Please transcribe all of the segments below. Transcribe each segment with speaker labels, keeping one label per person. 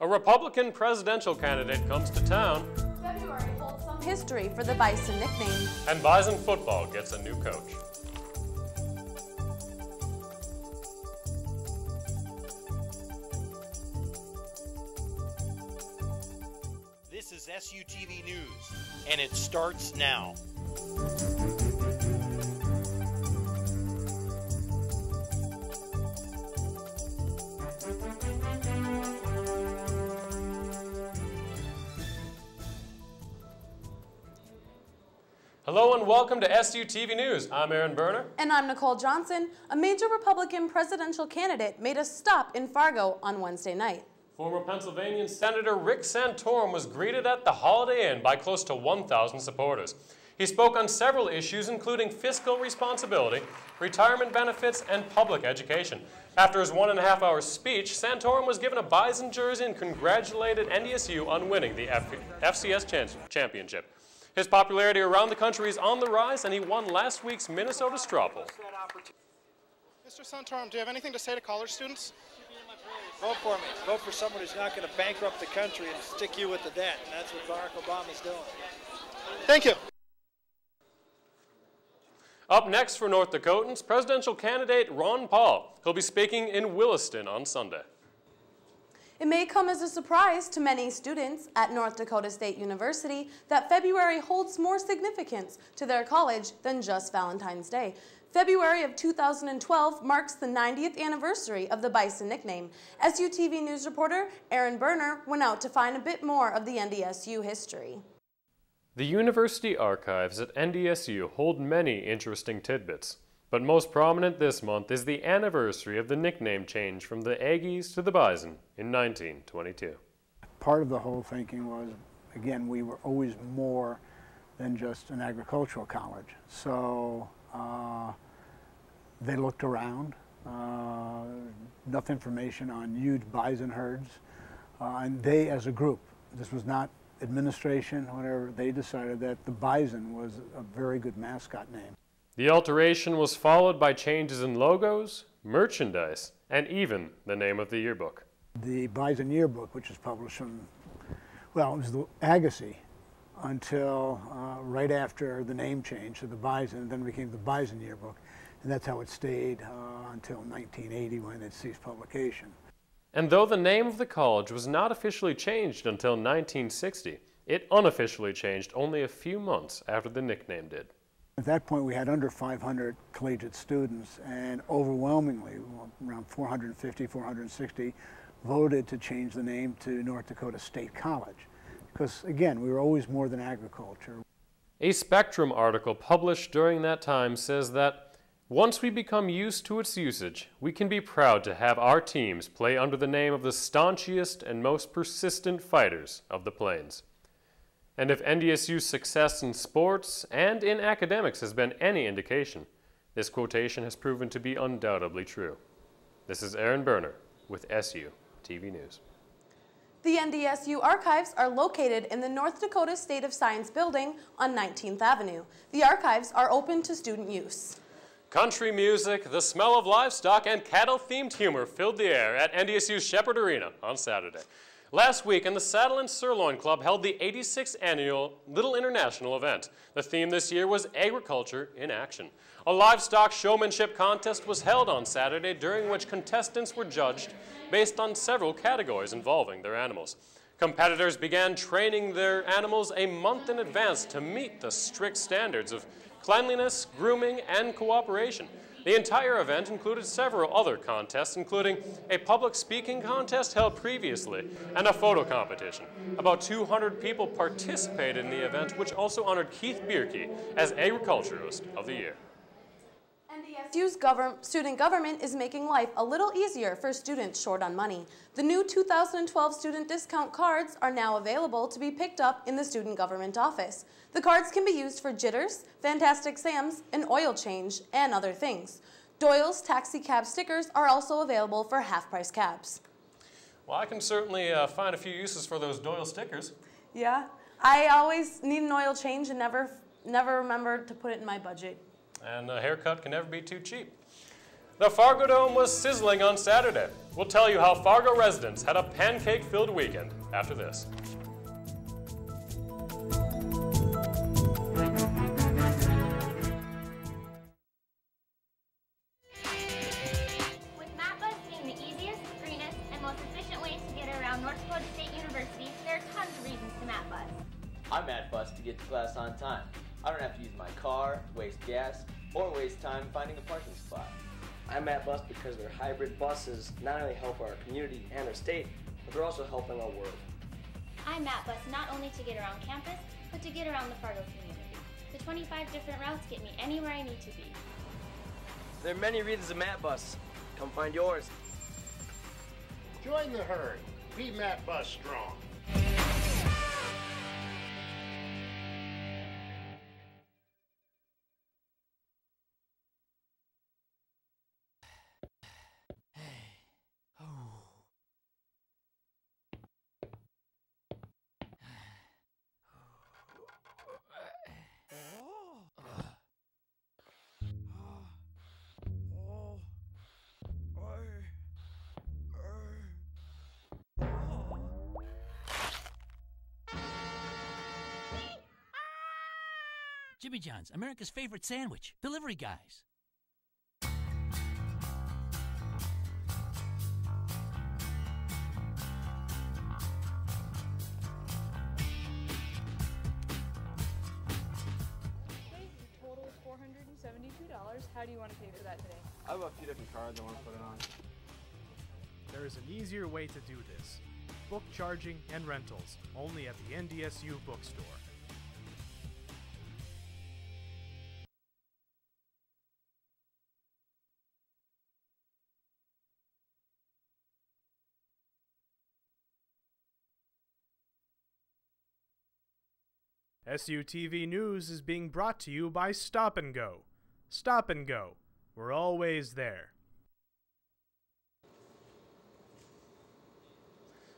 Speaker 1: A Republican presidential candidate comes to town.
Speaker 2: February holds some history for the Bison nickname.
Speaker 1: And Bison football gets a new coach.
Speaker 3: This is SuTV News, and it starts now.
Speaker 1: Hello and welcome to SuTV News. I'm Aaron Berner.
Speaker 2: And I'm Nicole Johnson. A major Republican presidential candidate made a stop in Fargo on Wednesday night.
Speaker 1: Former Pennsylvania Senator Rick Santorum was greeted at the Holiday Inn by close to 1,000 supporters. He spoke on several issues, including fiscal responsibility, retirement benefits, and public education. After his 1.5-hour speech, Santorum was given a Bison jersey and congratulated NDSU on winning the FCS championship. His popularity around the country is on the rise, and he won last week's Minnesota Straw Poll.
Speaker 4: Mr. Santorum, do you have anything to say to college students?
Speaker 5: Vote for me. Vote for someone who's not going to bankrupt the country and stick you with the debt. And that's what Barack Obama's doing.
Speaker 4: Thank you.
Speaker 1: Up next for North Dakotans, presidential candidate Ron Paul. He'll be speaking in Williston on Sunday.
Speaker 2: It may come as a surprise to many students at North Dakota State University that February holds more significance to their college than just Valentine's Day. February of 2012 marks the 90th anniversary of the Bison nickname. SuTV News reporter Aaron Berner went out to find a bit more of the NDSU history.
Speaker 1: The university archives at NDSU hold many interesting tidbits, but most prominent this month is the anniversary of the nickname change from the Aggies to the Bison in 1922.
Speaker 6: Part of the whole thinking was, again, we were always more than just an agricultural college. So they looked around, enough information on huge bison herds, and they as a group, this was not administration, whatever, they decided that the bison was a very good mascot name.
Speaker 1: The alteration was followed by changes in logos, merchandise, and even the name of the yearbook.
Speaker 6: The Bison yearbook, which is published from, well, it was the Agassiz until right after the name change to the Bison, and then it became the Bison yearbook. And that's how it stayed until 1980 when it ceased publication.
Speaker 1: And though the name of the college was not officially changed until 1960, it unofficially changed only a few months after the nickname did.
Speaker 6: At that point, we had under 500 collegiate students, and overwhelmingly, around 450, 460, voted to change the name to North Dakota State College. Because, again, we were always more than agriculture.
Speaker 1: A Spectrum article published during that time says that once we become used to its usage, we can be proud to have our teams play under the name of the staunchiest and most persistent fighters of the plains. And if NDSU's success in sports and in academics has been any indication, this quotation has proven to be undoubtedly true. This is Aaron Berner with SuTV News.
Speaker 2: The NDSU archives are located in the North Dakota State of Science building on 19th Avenue. The archives are open to student use.
Speaker 1: Country music, the smell of livestock, and cattle-themed humor filled the air at NDSU's Shepherd Arena on Saturday. Last week, the Saddle and Sirloin Club held the 86th annual Little International event. The theme this year was Agriculture in Action. A livestock showmanship contest was held on Saturday, during which contestants were judged based on several categories involving their animals. Competitors began training their animals a month in advance to meet the strict standards of cleanliness, grooming, and cooperation. The entire event included several other contests, including a public speaking contest held previously and a photo competition. About 200 people participated in the event, which also honored Keith Bierke as Agriculturist of the Year.
Speaker 2: NDSU's student government is making life a little easier for students short on money. The new 2012 student discount cards are now available to be picked up in the student government office. The cards can be used for jitters, Fantastic Sams, an oil change, and other things. Doyle's taxi cab stickers are also available for half-price cabs.
Speaker 1: Well, I can certainly find a few uses for those Doyle stickers.
Speaker 2: Yeah, I always need an oil change and never remember to put it in my budget.
Speaker 1: And a haircut can never be too cheap. The Fargo Dome was sizzling on Saturday. We'll tell you how Fargo residents had a pancake-filled weekend after this.
Speaker 7: With MapBus being the easiest, greenest, and most efficient way to get around North Dakota State University, there are tons of reasons to MapBus.
Speaker 8: I'm at bus to get to class on time. I don't have to use my car, waste gas, or waste time finding a parking spot.
Speaker 9: I'm at bus because their hybrid buses not only help our community and our state, but they're also helping our world.
Speaker 7: I'm at bus not only to get around campus, but to get around the Fargo community. The 25 different routes get me anywhere I need to be.
Speaker 9: There are many reasons to Matt Bus. Come find yours.
Speaker 10: Join the herd. Be Matt Bus strong.
Speaker 11: Jimmy John's, America's favorite sandwich. Delivery guys.
Speaker 12: Total is $472. How do you want to pay for that today?
Speaker 13: I have a few different cards I want to put it on.
Speaker 14: There is an easier way to do this. Book charging and rentals, only at the NDSU bookstore. SuTV News is being brought to you by Stop and Go. Stop and Go. We're always there.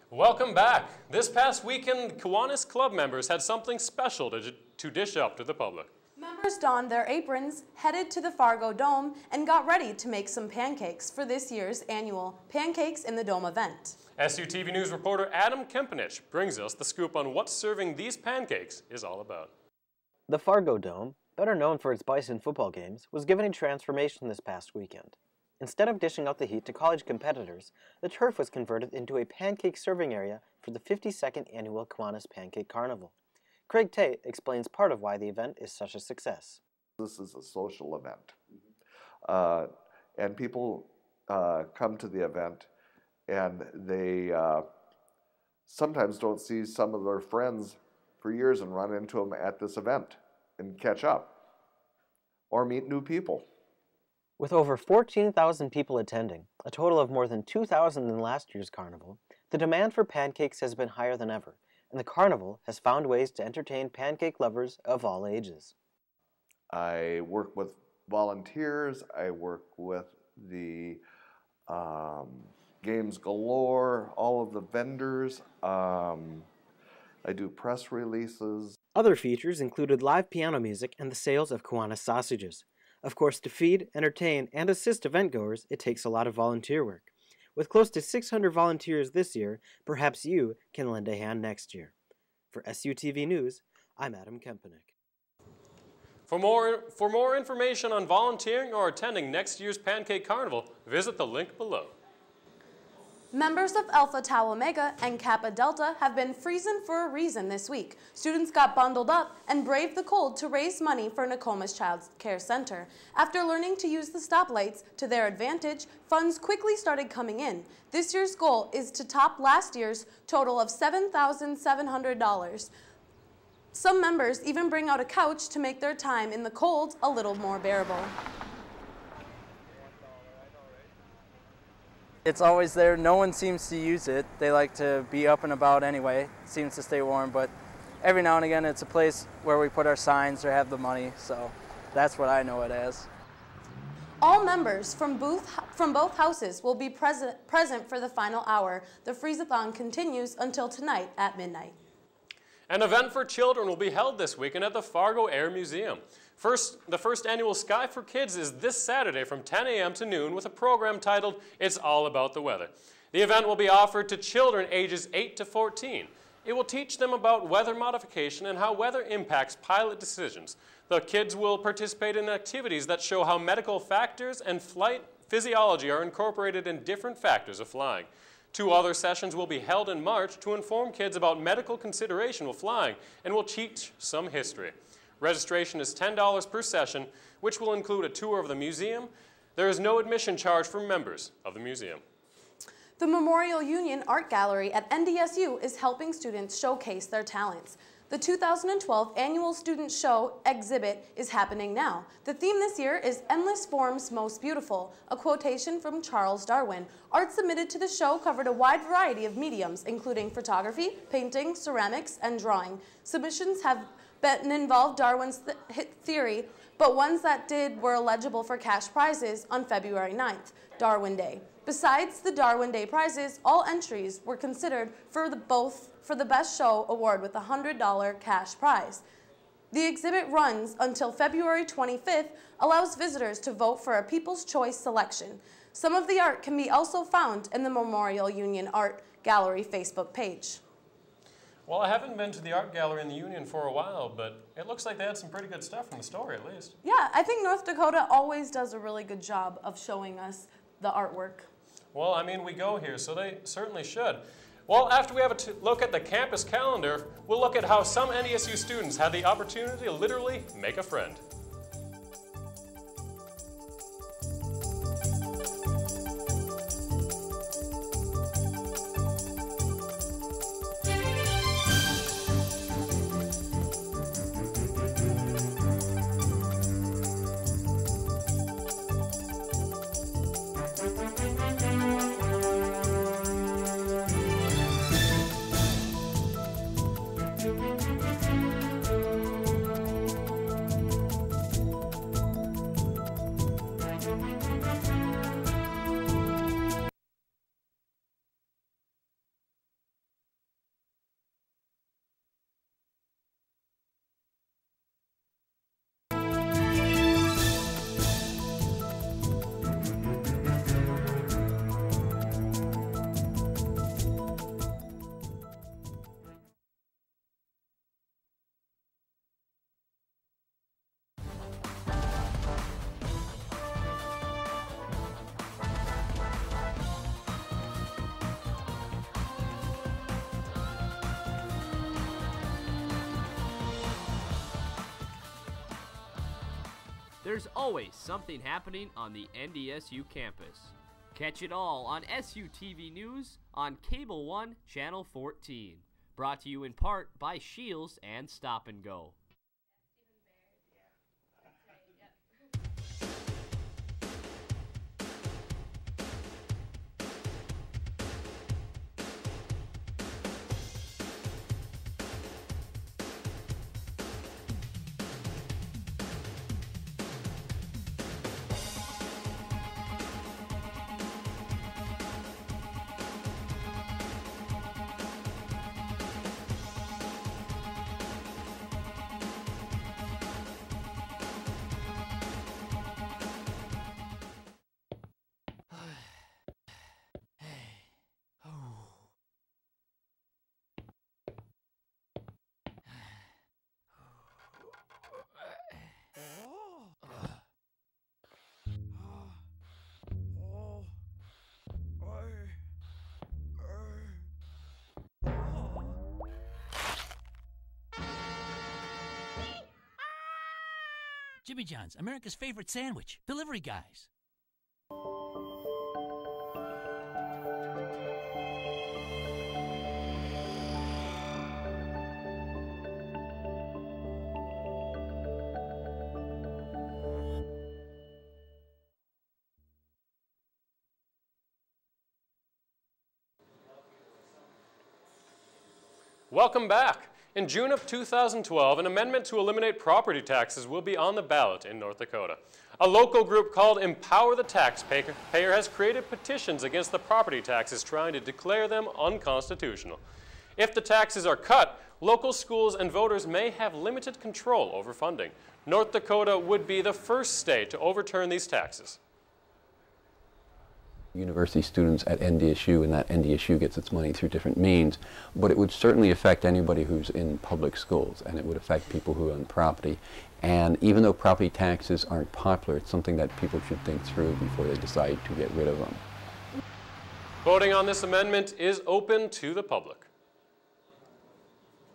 Speaker 1: Welcome back. This past weekend, Kiwanis Club members had something special to dish up to the public.
Speaker 2: Members donned their aprons, headed to the Fargo Dome, and got ready to make some pancakes for this year's annual Pancakes in the Dome event.
Speaker 1: SuTV News reporter Adam Kempenich brings us the scoop on what serving these pancakes is all about.
Speaker 15: The Fargo Dome, better known for its Bison football games, was given a transformation this past weekend. Instead of dishing out the heat to college competitors, the turf was converted into a pancake serving area for the 52nd annual Kiwanis Pancake Carnival. Craig Tate explains part of why the event is such a success.
Speaker 16: This is a social event, and people come to the event and they sometimes don't see some of their friends for years and run into them at this event and catch up or meet new people.
Speaker 15: With over 14,000 people attending, a total of more than 2,000 in last year's carnival, the demand for pancakes has been higher than ever, and the carnival has found ways to entertain pancake lovers of all ages.
Speaker 16: I work with volunteers, I work with the Games Galore, all of the vendors, I do press releases.
Speaker 15: Other features included live piano music and the sales of Kiwanis sausages. Of course, to feed, entertain, and assist event-goers, it takes a lot of volunteer work. With close to 600 volunteers this year, perhaps you can lend a hand next year. For SuTV News, I'm Adam Kempenich.
Speaker 1: For more information on volunteering or attending next year's Pancake Carnival, visit the link below.
Speaker 2: Members of Alpha Tau Omega and Kappa Delta have been freezing for a reason this week. Students got bundled up and braved the cold to raise money for Nokomis Child Care Center. After learning to use the stoplights to their advantage, funds quickly started coming in. This year's goal is to top last year's total of $7,700. Some members even bring out a couch to make their time in the cold a little more bearable.
Speaker 17: It's always there. No one seems to use it. They like to be up and about anyway. It seems to stay warm, but every now and again it's a place where we put our signs or have the money, so that's what I know it as.
Speaker 2: All members from both houses will be present for the final hour. The Freeze-a-thon continues until tonight at midnight.
Speaker 1: An event for children will be held this weekend at the Fargo Air Museum. The first annual Sky for Kids is this Saturday from 10 a.m. to noon with a program titled It's All About the Weather. The event will be offered to children ages 8 to 14. It will teach them about weather modification and how weather impacts pilot decisions. The kids will participate in activities that show how medical factors and flight physiology are incorporated in different factors of flying. 2 other sessions will be held in March to inform kids about medical consideration while flying and will teach some history. Registration is $10 per session, which will include a tour of the museum. There is no admission charge for members of the museum.
Speaker 2: The Memorial Union Art Gallery at NDSU is helping students showcase their talents. The 2012 annual student show exhibit is happening now. The theme this year is Endless Forms Most Beautiful, a quotation from Charles Darwin. Art submitted to the show covered a wide variety of mediums, including photography, painting, ceramics, and drawing. Submissions have been involved Darwin's theory, but ones that did were eligible for cash prizes on February 9th, Darwin Day. Besides the Darwin Day prizes, all entries were considered for the Best Show award with a $100 cash prize. The exhibit runs until February 25th, allows visitors to vote for a People's Choice selection. Some of the art can be also found in the Memorial Union Art Gallery Facebook page.
Speaker 1: Well, I haven't been to the art gallery in the Union for a while, but it looks like they had some pretty good stuff from the story, at least.
Speaker 2: Yeah, I think North Dakota always does a really good job of showing us the artwork.
Speaker 1: Well, I mean, we go here, so they certainly should. Well, after we have a look at the campus calendar, we'll look at how some NDSU students had the opportunity to literally make a friend.
Speaker 18: There's always something happening on the NDSU campus. Catch it all on SuTV News on Cable 1, Channel 14. Brought to you in part by Shields and Stop and Go.
Speaker 11: Jimmy John's, America's favorite sandwich. Delivery guys.
Speaker 1: Welcome back. In June of 2012, an amendment to eliminate property taxes will be on the ballot in North Dakota. A local group called Empower the Taxpayer has created petitions against the property taxes, trying to declare them unconstitutional. If the taxes are cut, local schools and voters may have limited control over funding. North Dakota would be the first state to overturn these taxes.
Speaker 19: University students at NDSU, and that NDSU gets its money through different means, but it would certainly affect anybody who's in public schools, and it would affect people who own property. And even though property taxes aren't popular, it's something that people should think through before they decide to get rid of them.
Speaker 1: Voting on this amendment is open to the public.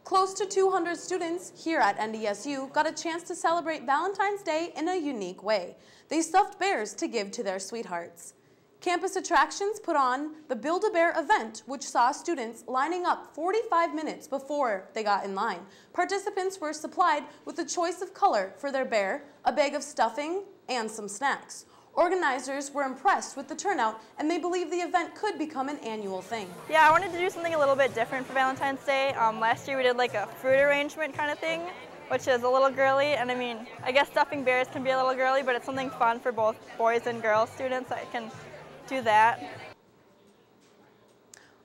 Speaker 2: Close to 200 students here at NDSU got a chance to celebrate Valentine's Day in a unique way. They stuffed bears to give to their sweethearts. Campus Attractions put on the Build-A-Bear event, which saw students lining up 45 minutes before they got in line. Participants were supplied with a choice of color for their bear, a bag of stuffing, and some snacks. Organizers were impressed with the turnout, and they believe the event could become an annual thing.
Speaker 20: Yeah, I wanted to do something a little bit different for Valentine's Day. Last year we did like a fruit arrangement kind of thing, which is a little girly, and I mean, I guess stuffing bears can be a little girly, but it's something fun for both boys and girls students that can do that.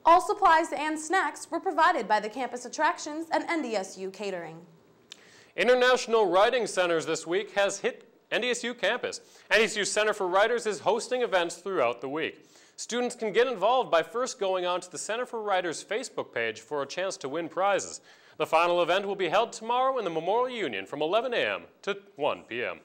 Speaker 2: All supplies and snacks were provided by the Campus Attractions and NDSU Catering.
Speaker 1: International Writing Centers this week has hit NDSU campus. NDSU Center for Writers is hosting events throughout the week. Students can get involved by first going on to the Center for Writers Facebook page for a chance to win prizes. The final event will be held tomorrow in the Memorial Union from 11 a.m. to 1 p.m.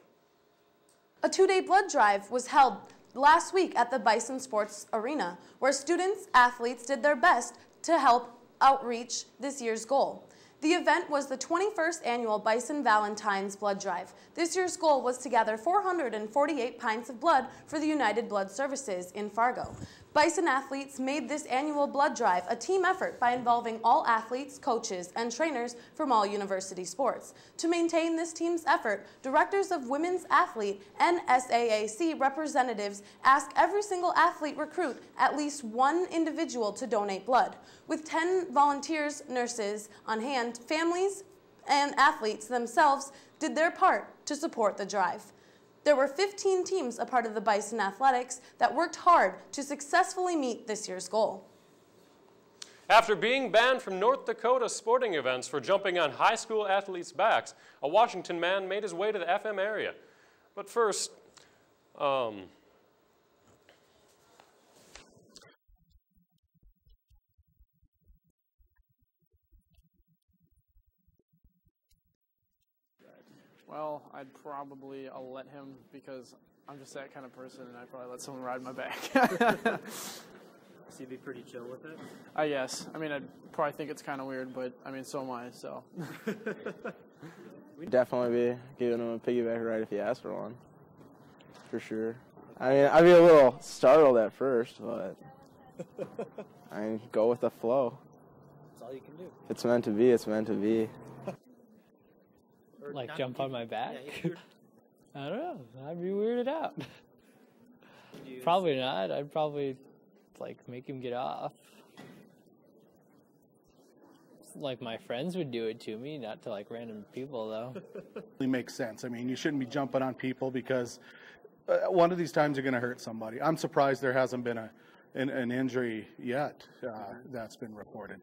Speaker 2: A two-day blood drive was held last week at the Bison Sports Arena, where students, athletes did their best to help outreach this year's goal. The event was the 21st annual Bison Valentine's Blood Drive. This year's goal was to gather 448 pints of blood for the United Blood Services in Fargo. Bison athletes made this annual blood drive a team effort by involving all athletes, coaches, and trainers from all university sports. To maintain this team's effort, directors of women's athlete and SAAC representatives ask every single athlete recruit at least one individual to donate blood. With 10 volunteers, nurses on hand, families and athletes themselves did their part to support the drive. There were 15 teams a part of the Bison Athletics that worked hard to successfully meet this year's goal.
Speaker 1: After being banned from North Dakota sporting events for jumping on high school athletes' backs, a Washington man made his way to the FM area. But first,
Speaker 13: Well, I'll let him because I'm just that kind of person, and I'd probably let someone ride my back.
Speaker 21: So you'd be pretty chill with it?
Speaker 13: Yes. I mean, I'd probably think it's kind of weird, but I mean, so am I, so.
Speaker 22: We'd definitely be giving him a piggyback ride if he asked for one, for sure. I mean, I'd be a little startled at first, but I mean, go with the flow.
Speaker 21: That's all you can do.
Speaker 22: If it's meant to be, it's meant to be.
Speaker 23: Like jump on my back? I don't know. I'd be weirded out. Probably not. I'd probably like make him get off. Like my friends would do it to me, not to like random people though.
Speaker 24: It makes sense. I mean, you shouldn't be jumping on people because one of these times you're going to hurt somebody. I'm surprised there hasn't been an injury yet that's been reported.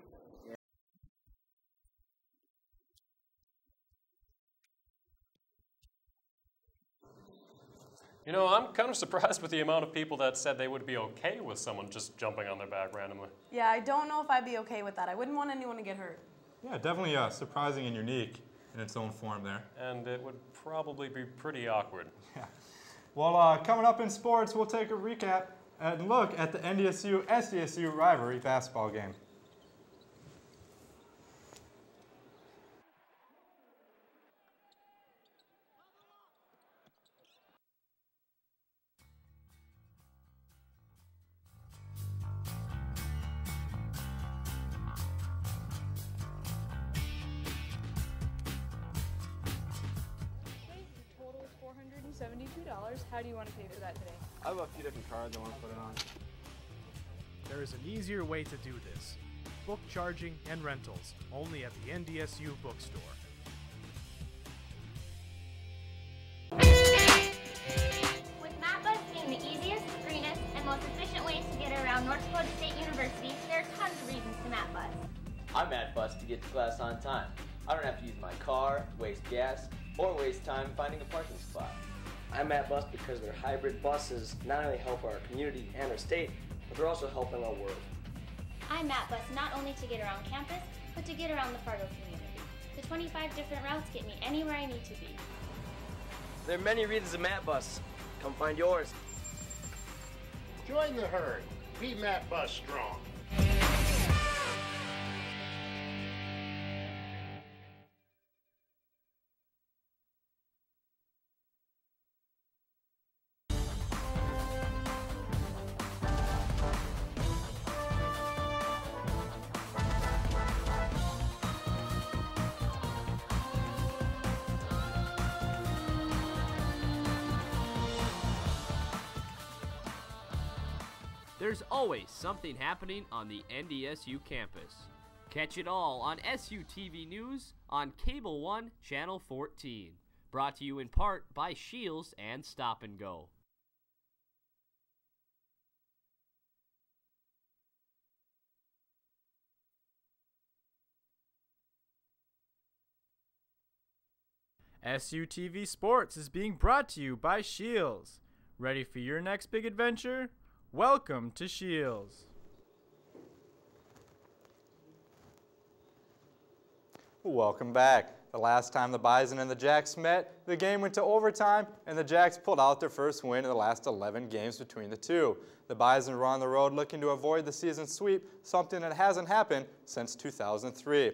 Speaker 1: you know, I'm kind of surprised with the amount of people that said they would be okay with someone just jumping on their back randomly.
Speaker 2: Yeah, I don't know if I'd be okay with that. I wouldn't want anyone to get hurt.
Speaker 25: Yeah, definitely surprising and unique in its own form there.
Speaker 1: And it would probably be pretty awkward.
Speaker 25: Yeah. Well, coming up in sports, we'll take a recap and look at the NDSU-SDSU rivalry basketball game.
Speaker 12: $72. How do you want to pay for that today?
Speaker 13: I have a few different cards I want to put it on.
Speaker 14: There is an easier way to do this. Book charging and rentals, only at the NDSU bookstore.
Speaker 7: With MapBus being the easiest, greenest, and most efficient way to get around North Dakota State University, there are tons of reasons to MapBus.
Speaker 3: I'm at bus to get to class on time. I don't have to use my car, waste gas, or waste time finding a parking spot.
Speaker 9: I'm at bus because their hybrid buses not only help our community and our state, but they're also helping our world.
Speaker 7: I'm at bus not only to get around campus, but to get around the Fargo community. The 25 different routes get me anywhere I need to be.
Speaker 9: There are many reasons I'm at bus. Come find yours.
Speaker 10: Join the herd. Be Matt Bus strong.
Speaker 18: There's always something happening on the NDSU campus. Catch it all on SuTV News on Cable 1, Channel 14. Brought to you in part by Shields and Stop and Go.
Speaker 25: SuTV Sports is being brought to you by Shields. Ready for your next big adventure? Welcome to Shields. Welcome back. The last time the Bison and the Jacks met, the game went to overtime, and the Jacks pulled out their first win in the last 11 games between the two. The Bison were on the road looking to avoid the season sweep, something that hasn't happened since 2003.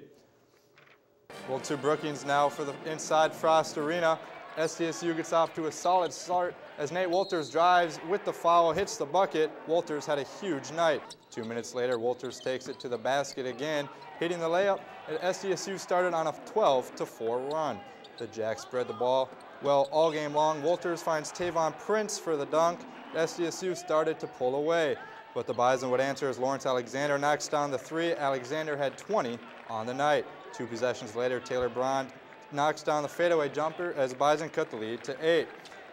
Speaker 25: Well, to Brookings now for the inside Frost Arena. SDSU gets off to a solid start as Nate Wolters drives with the foul, hits the bucket. Wolters had a huge night. 2 minutes later, Wolters takes it to the basket again, hitting the layup, and SDSU started on a 12-4 run. The Jacks spread the ball well all game long. Wolters finds Tavon Prince for the dunk. SDSU started to pull away, but the Bison would answer as Lawrence Alexander knocks down the three. Alexander had 20 on the night. 2 possessions later, Taylor Brond knocks down the fadeaway jumper as Bison cut the lead to 8.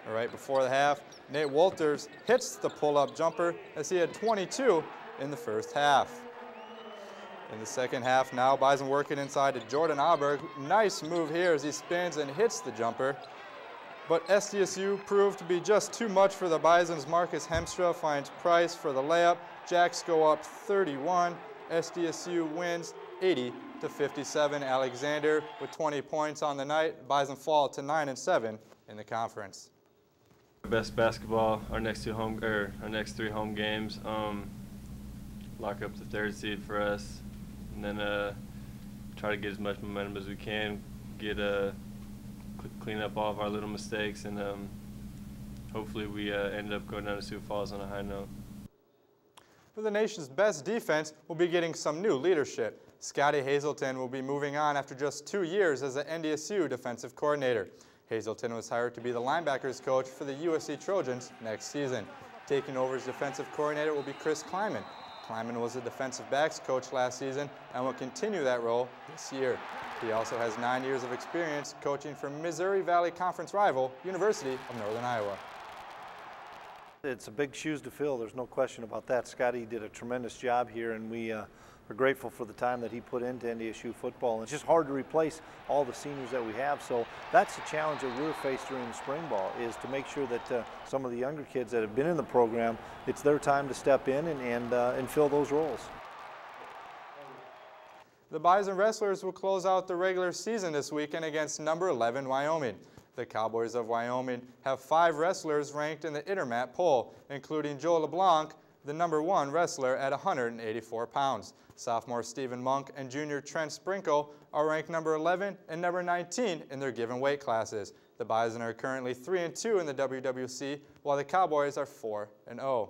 Speaker 25: Right before the half, Nate Wolters hits the pull-up jumper as he had 22 in the first half. In the second half now, Bison working inside to Jordan Auberg. Nice move here as he spins and hits the jumper. But SDSU proved to be just too much for the Bison's. Marcus Hemstra finds Price for the layup. Jacks go up 31. SDSU wins 80-57. Alexander with 20 points on the night. Bison fall to 9-7 in the conference.
Speaker 4: Best basketball our next 3 home games. Lock up the 3rd seed for us, and then try to get as much momentum as we can. Clean up all of our little mistakes, and hopefully we end up going down to Sioux Falls on a high note.
Speaker 25: For the nation's best defense, we'll be getting some new leadership. Scotty Hazelton will be moving on after just 2 years as the NDSU defensive coordinator. Hazelton was hired to be the linebackers coach for the USC Trojans next season. Taking over as defensive coordinator will be Chris Kleiman. Kleiman was the defensive backs coach last season and will continue that role this year. He also has 9 years of experience coaching for Missouri Valley Conference rival, University of Northern Iowa.
Speaker 5: It's a big shoes to fill, there's no question about that. Scotty did a tremendous job here, and we are grateful for the time that he put into NDSU football. And it's just hard to replace all the seniors that we have, so that's the challenge that we're faced during the spring ball, is to make sure that some of the younger kids that have been in the program, it's their time to step in and fill those roles.
Speaker 25: The Bison Wrestlers will close out the regular season this weekend against number 11 Wyoming. The Cowboys of Wyoming have 5 wrestlers ranked in the Intermat poll, including Joe LeBlanc, the number 1 wrestler at 184 pounds. Sophomore Stephen Monk and junior Trent Sprinkle are ranked number 11 and number 19 in their given weight classes. The Bison are currently 3-2 in the WWC, while the Cowboys are 4-0.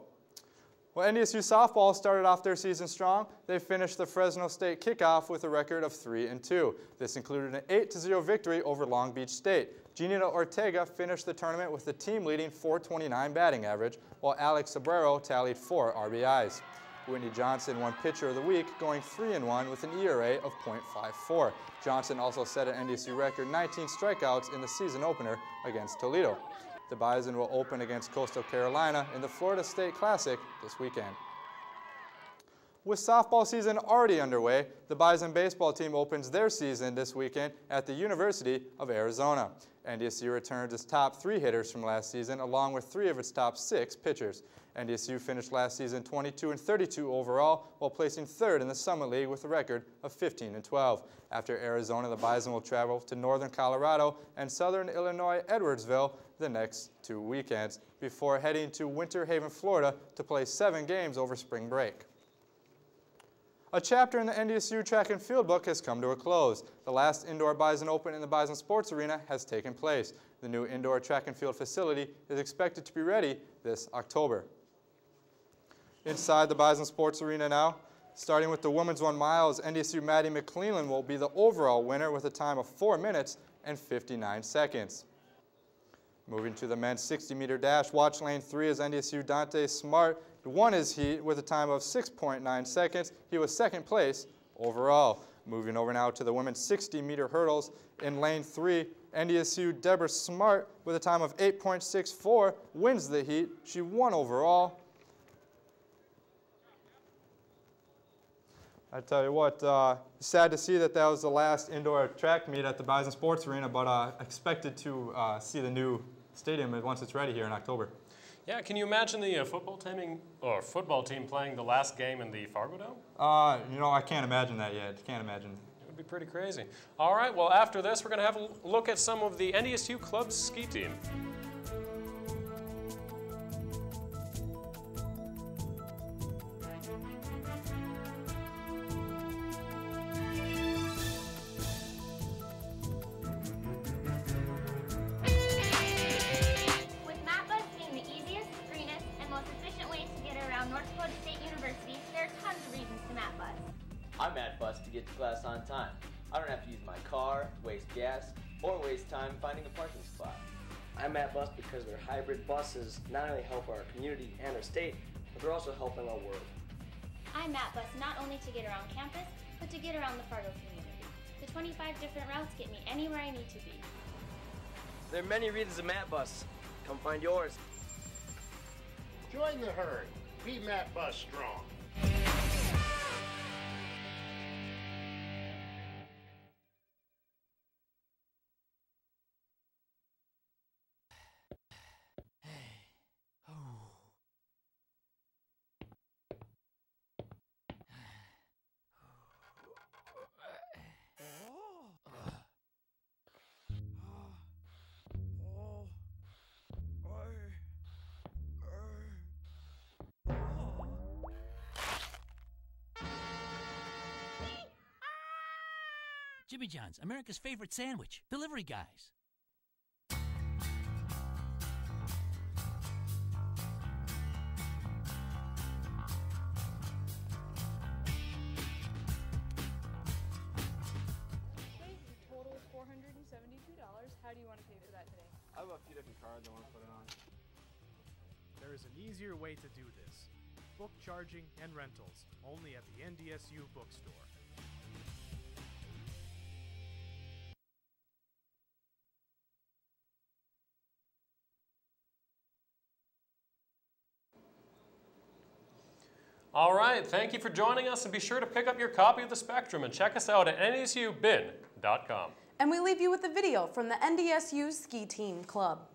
Speaker 25: Well, NDSU softball started off their season strong. They finished the Fresno State kickoff with a record of 3-2. This included an 8-0 victory over Long Beach State. Gina Ortega finished the tournament with the team-leading .429 batting average, while Alex Sobrero tallied 4 RBIs. Whitney Johnson won Pitcher of the Week, going 3-1 with an ERA of .54. Johnson also set an NDSU record 19 strikeouts in the season opener against Toledo. The Bison will open against Coastal Carolina in the Florida State Classic this weekend. With softball season already underway, the Bison baseball team opens their season this weekend at the University of Arizona. NDSU returns its top 3 hitters from last season, along with 3 of its top 6 pitchers. NDSU finished last season 22-32 overall, while placing 3rd in the Summit League with a record of 15-12. After Arizona, the Bison will travel to northern Colorado and southern Illinois Edwardsville the next 2 weekends, before heading to Winter Haven, Florida to play 7 games over spring break. A chapter in the NDSU track and field book has come to a close. The last indoor Bison Open in the Bison Sports Arena has taken place. The new indoor track and field facility is expected to be ready this October. Inside the Bison Sports Arena now, starting with the women's 1 miles, NDSU Maddie McClellan will be the overall winner with a time of 4 minutes and 59 seconds. Moving to the men's 60-meter dash, watch lane 3 as NDSU Dante Smart won his heat with a time of 6.9 seconds. He was 2nd place overall. Moving over now to the women's 60-meter hurdles. In lane 3, NDSU Deborah Smart with a time of 8.64 wins the heat. She won overall. I tell you what, sad to see that was the last indoor track meet at the Bison Sports Arena, but expected to see the new stadium once it's ready here in October.
Speaker 1: Yeah, can you imagine the football team playing the last game in the Fargo Dome?
Speaker 25: You know, I can't imagine that yet. Can't imagine.
Speaker 1: It would be pretty crazy. All right, well, after this, we're going to have a look at some of the NDSU club's ski team.
Speaker 3: I'm at bus to get to class on time. I don't have to use my car, waste gas, or waste time finding a parking spot.
Speaker 9: I'm at bus because their hybrid buses not only help our community and our state, but they're also helping our world.
Speaker 7: I'm at bus not only to get around campus, but to get around the Fargo community. The 25 different routes get me anywhere I need to be.
Speaker 9: There are many reasons I'm at bus. Come find yours.
Speaker 10: Join the herd. Be Matt Bus strong.
Speaker 11: Jimmy John's, America's favorite sandwich. Delivery guys.
Speaker 12: Total is $472. How do you want to pay for that today?
Speaker 22: I have a few different cards I want to put it on.
Speaker 14: There is an easier way to do this. Book charging and rentals, only at the NDSU bookstore.
Speaker 1: All right, thank you for joining us, and be sure to pick up your copy of The Spectrum and check us out at ndsubin.com.
Speaker 2: And we leave you with a video from the NDSU Ski Team Club.